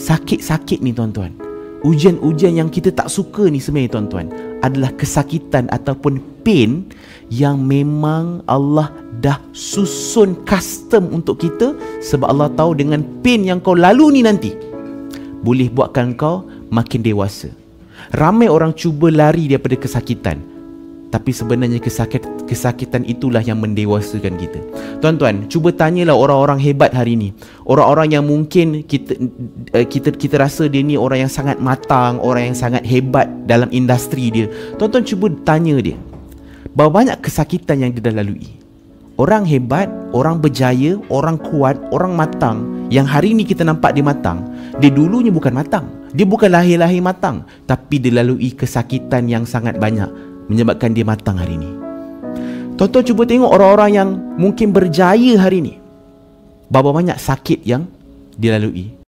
sakit-sakit ni tuan-tuan, ujian-ujian yang kita tak suka ni sebenarnya tuan-tuan, adalah kesakitan ataupun pain yang memang Allah dah susun custom untuk kita. Sebab Allah tahu dengan pain yang kau lalu ni nanti boleh buatkan kau makin dewasa. Ramai orang cuba lari daripada kesakitan, tapi sebenarnya kesakitan itulah yang mendewasakan kita. Tuan-tuan, cuba tanyalah orang-orang hebat hari ni. Orang-orang yang mungkin kita rasa dia ni orang yang sangat matang, orang yang sangat hebat dalam industri dia. Tuan-tuan cuba tanya dia, berapa banyak kesakitan yang dia dah lalui. Orang hebat, orang berjaya, orang kuat, orang matang, yang hari ni kita nampak dia matang, dia dulunya bukan matang. Dia bukan lahir-lahir matang, tapi dia lalui kesakitan yang sangat banyak menyebabkan dia matang hari ni. Tuan-tuan cuba tengok orang-orang yang mungkin berjaya hari ni, berapa banyak sakit yang dilalui.